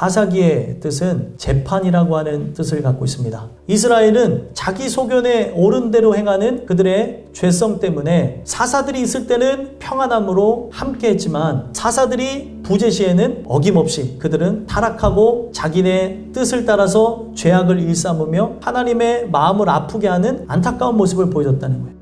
사사기의 뜻은 재판이라고 하는 뜻을 갖고 있습니다. 이스라엘은 자기 소견에 옳은 대로 행하는 그들의 죄성 때문에 사사들이 있을 때는 평안함으로 함께했지만 사사들이 부재시에는 어김없이 그들은 타락하고 자기네 뜻을 따라서 죄악을 일삼으며 하나님의 마음을 아프게 하는 안타까운 모습을 보여줬다는 거예요.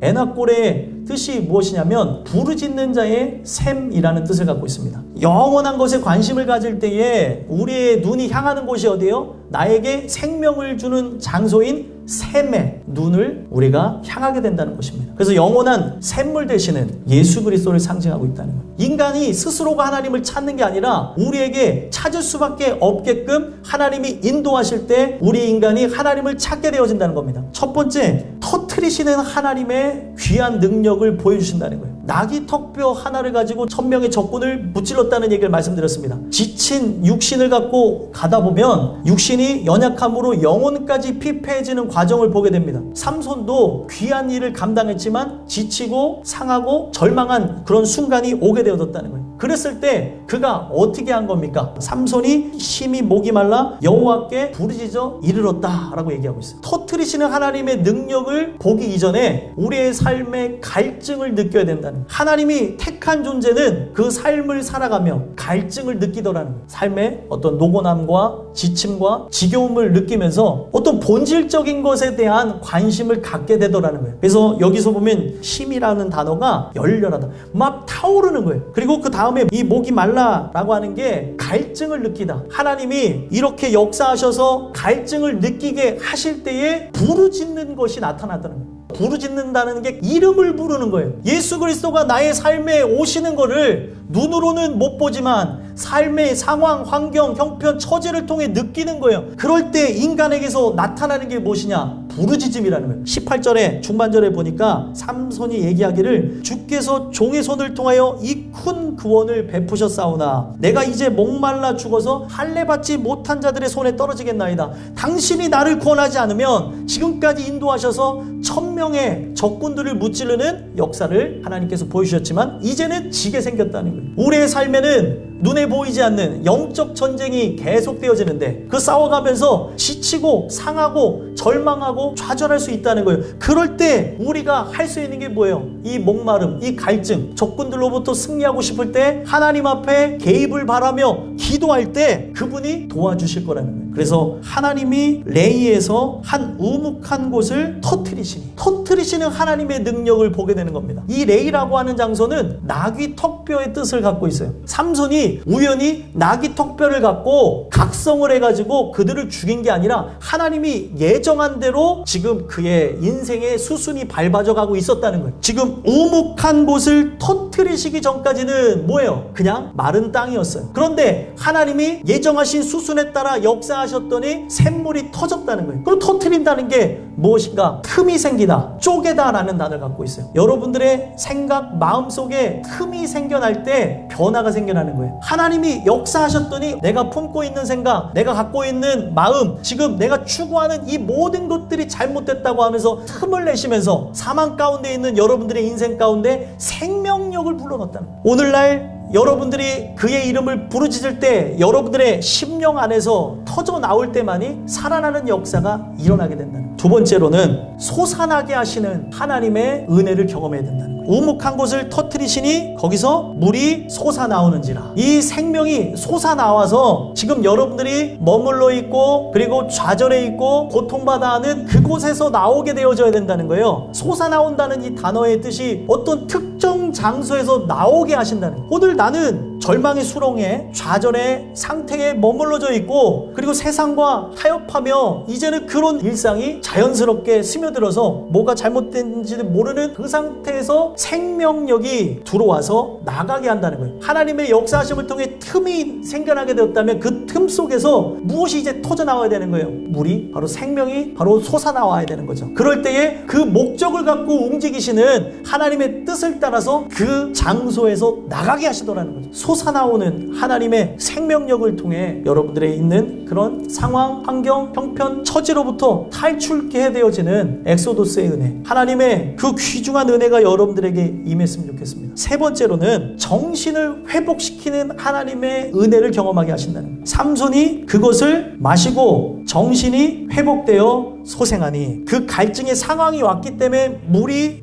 에나꼴의 뜻이 무엇이냐면 부르짖는 자의 샘이라는 뜻을 갖고 있습니다. 영원한 것에 관심을 가질 때에 우리의 눈이 향하는 곳이 어디예요? 나에게 생명을 주는 장소인 샘의 눈을 우리가 향하게 된다는 것입니다. 그래서 영원한 샘물 되시는 예수 그리스도를 상징하고 있다는 거예요. 인간이 스스로가 하나님을 찾는 게 아니라 우리에게 찾을 수밖에 없게끔 하나님이 인도하실 때 우리 인간이 하나님을 찾게 되어진다는 겁니다. 첫 번째, 터트리시는 하나님의 귀한 능력을 보여주신다는 거예요. 나귀 턱뼈 하나를 가지고 1000명의 적군을 무찔렀다는 얘기를 말씀드렸습니다. 지친 육신을 갖고 가다 보면 육신이 연약함으로 영혼까지 피폐해지는 과정을 보게 됩니다. 삼손도 귀한 일을 감당했지만 지치고 상하고 절망한 그런 순간이 오게 되어졌다는 거예요. 그랬을 때 그가 어떻게 한 겁니까? 삼손이 심히 목이 말라 여호와께 부르짖어 이르렀다라고 얘기하고 있어요. 터뜨리시는 하나님의 능력을 보기 이전에 우리의 삶의 갈증을 느껴야 된다는 거예요. 하나님이 택한 존재는 그 삶을 살아가며 갈증을 느끼더라는 거예요. 삶의 어떤 노곤함과 지침과 지겨움을 느끼면서 어떤 본질적인 것에 대한 관심을 갖게 되더라는 거예요. 그래서 여기서 보면 심이라는 단어가 열렬하다, 막 타오르는 거예요. 그리고 그 다음에 이 목이 말라라고 하는 게 갈증을 느끼다. 하나님이 이렇게 역사하셔서 갈증을 느끼게 하실 때에 부르짖는 것이 나타났다는 거예요. 부르짖는다는 게 이름을 부르는 거예요. 예수 그리스도가 나의 삶에 오시는 거를 눈으로는 못 보지만 삶의 상황, 환경, 형편, 처지를 통해 느끼는 거예요. 그럴 때 인간에게서 나타나는 게 무엇이냐? 부르짖음이라는 거예요. 18절에 중반절에 보니까 삼손이 얘기하기를 주께서 종의 손을 통하여 이 큰 구원을 베푸셨사오나 내가 이제 목말라 죽어서 할례받지 못한 자들의 손에 떨어지겠나이다. 당신이 나를 구원하지 않으면 지금까지 인도하셔서 1000명의 적군들을 무찌르는 역사를 하나님께서 보여주셨지만 이제는 지게 생겼다는 거예요. 우리의 삶에는 눈에 보이지 않는 영적 전쟁이 계속되어지는데 그 싸워가면서 지치고 상하고 절망하고 좌절할 수 있다는 거예요. 그럴 때 우리가 할 수 있는 게 뭐예요? 이 목마름, 이 갈증, 적군들로부터 승리하고 싶을 때 하나님 앞에 개입을 바라며 기도할 때 그분이 도와주실 거라는 거예요. 그래서 하나님이 레이에서 한 우묵한 곳을 터트리시는 하나님의 능력을 보게 되는 겁니다. 이 레이라고 하는 장소는 나귀 턱뼈의 뜻을 갖고 있어요. 삼손이 우연히 나귀 턱뼈를 갖고 각성을 해가지고 그들을 죽인 게 아니라 하나님이 예정한 대로 지금 그의 인생의 수순이 밟아져 가고 있었다는 거예요. 지금 우묵한 곳을 터트리시기 전까지는 뭐예요? 그냥 마른 땅이었어요. 그런데 하나님이 예정하신 수순에 따라 역사하셨더니 샘물이 터졌다는 거예요. 그럼 터트린다는 게 무엇인가? 틈이 생기다, 쪼개다 라는 단어를 갖고 있어요. 여러분들의 생각, 마음속에 틈이 생겨날 때 변화가 생겨나는 거예요. 하나님이 역사하셨더니 내가 품고 있는 생각, 내가 갖고 있는 마음, 지금 내가 추구하는 이 모든 것들이 잘못됐다고 하면서 틈을 내시면서 사망 가운데 있는 여러분들의 인생 가운데 생명력을 불러넣었다는 거예요. 오늘날 여러분들이 그의 이름을 부르짖을 때 여러분들의 심령 안에서 터져 나올 때만이 살아나는 역사가 일어나게 된다는 거예요. 두 번째로는 솟아나게 하시는 하나님의 은혜를 경험해야 된다는 거예요. 우묵한 곳을 터뜨리시니 거기서 물이 솟아나오는지라. 이 생명이 솟아나와서 지금 여러분들이 머물러 있고 그리고 좌절해 있고 고통받아 하는 그곳에서 나오게 되어져야 된다는 거예요. 솟아나온다는 이 단어의 뜻이 어떤 특정 장소에서 나오게 하신다는 거예요. 오늘 나는 절망의 수렁에 좌절의 상태에 머물러져 있고 그리고 세상과 타협하며 이제는 그런 일상이 자연스럽게 스며들어서 뭐가 잘못된지는 모르는 그 상태에서 생명력이 들어와서 나가게 한다는 거예요. 하나님의 역사하심을 통해 틈이 생겨나게 되었다면 그 틈 속에서 무엇이 이제 터져나와야 되는 거예요? 물이, 바로 생명이 바로 솟아나와야 되는 거죠. 그럴 때에 그 목적을 갖고 움직이시는 하나님의 뜻을 따라서 그 장소에서 나가게 하시더라는 거죠. 솟아나오는 하나님의 생명력을 통해 여러분들의 있는 그런 상황, 환경, 형편, 처지로부터 탈출케 되어지는 엑소도스의 은혜, 하나님의 그 귀중한 은혜가 여러분들에게 임했으면 좋겠습니다. 세 번째로는 정신을 회복시키는 하나님의 은혜를 경험하게 하신다는 거예요. 삼손이 그것을 마시고 정신이 회복되어 소생하니, 그 갈증의 상황이 왔기 때문에 물이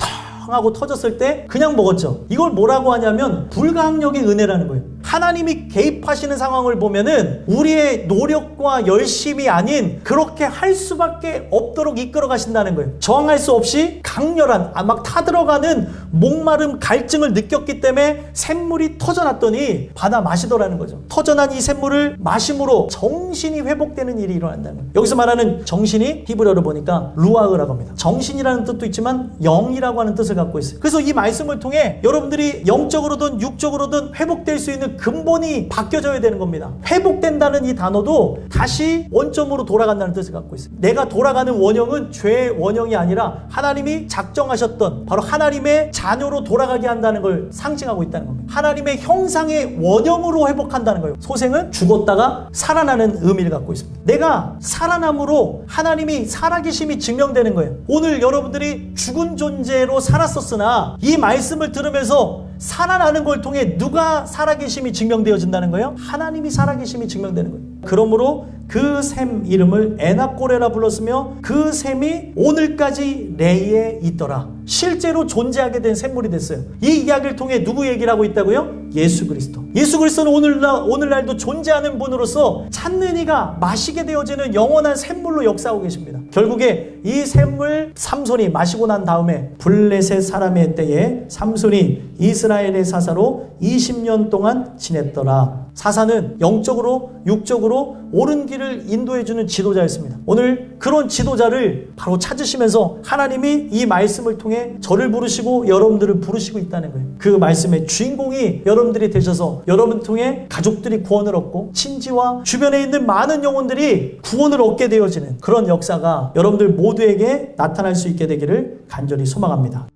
하고 터졌을 때 그냥 먹었죠. 이걸 뭐라고 하냐면 불가항력의 은혜라는 거예요. 하나님이 개입하시는 상황을 보면은 우리의 노력과 열심이 아닌 그렇게 할 수밖에 없도록 이끌어 가신다는 거예요. 저항할 수 없이 강렬한 막 타들어가는 목마름, 갈증을 느꼈기 때문에 샘물이 터져났더니 받아 마시더라는 거죠. 터져난 이 샘물을 마심으로 정신이 회복되는 일이 일어난다는 거예요. 여기서 말하는 정신이 히브리어로 보니까 루아흐라고 합니다. 정신이라는 뜻도 있지만 영이라고 하는 뜻을 갖고 있어요. 그래서 이 말씀을 통해 여러분들이 영적으로든 육적으로든 회복될 수 있는 근본이 바뀌어져야 되는 겁니다. 회복된다는 이 단어도 다시 원점으로 돌아간다는 뜻을 갖고 있어요. 내가 돌아가는 원형은 죄의 원형이 아니라 하나님이 작정하셨던 바로 하나님의 자녀로 돌아가게 한다는 걸 상징하고 있다는 겁니다. 하나님의 형상의 원형으로 회복한다는 거예요. 소생은 죽었다가 살아나는 의미를 갖고 있습니다. 내가 살아남으로 하나님이 살아계심이 증명되는 거예요. 오늘 여러분들이 죽은 존재로 살았었으나 이 말씀을 들으면서 살아나는 걸 통해 누가 살아계심이 증명되어진다는 거예요? 하나님이 살아계심이 증명되는 거예요. 그러므로 그 샘 이름을 에나꼬레라 불렀으며 그 샘이 오늘까지 레이에 있더라. 실제로 존재하게 된 샘물이 됐어요. 이 이야기를 통해 누구 얘기를 하고 있다고요? 예수 그리스도. 예수 그리스도는 오늘날도 존재하는 분으로서 찾는 이가 마시게 되어지는 영원한 샘물로 역사하고 계십니다. 결국에 이 샘물 삼손이 마시고 난 다음에 블레셋 사람의 때에 삼손이 이스라엘의 사사로 20년 동안 지냈더라. 사사는 영적으로 육적으로 옳은 길을 인도해주는 지도자였습니다. 오늘 그런 지도자를 바로 찾으시면서 하나님이 이 말씀을 통해 저를 부르시고 여러분들을 부르시고 있다는 거예요. 그 말씀의 주인공이 여러분들이 되셔서 여러분 통해 가족들이 구원을 얻고 친지와 주변에 있는 많은 영혼들이 구원을 얻게 되어지는 그런 역사가 여러분들 모두에게 나타날 수 있게 되기를 간절히 소망합니다.